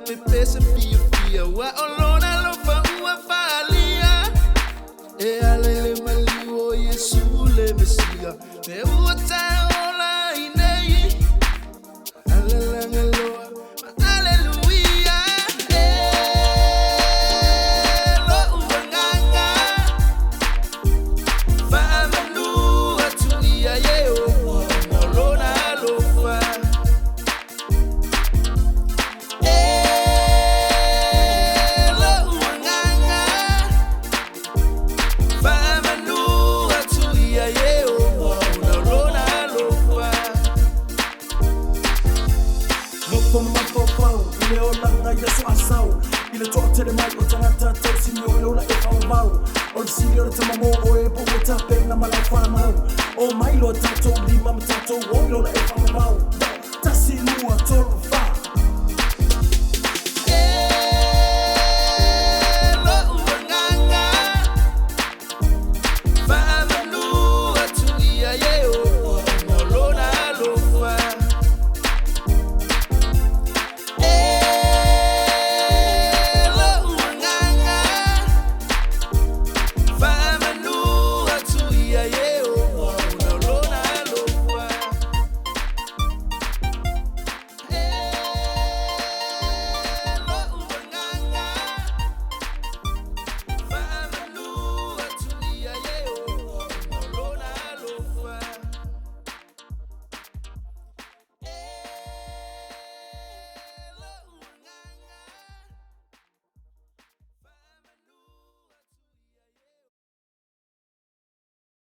pepe se fia fia wa olona lo fa ua falia e ale mali o Yesu le Mesia me uta ola inei hallelujah hallelujah lo unganga fa manu atuia yeo olona lo fa Yesu asau ile tote le mai o tangata tau sinyo le ola e fau mau o sinyo le tamamo o e po ta pe na mala fa mau o mai lo tato li mam tato o lo e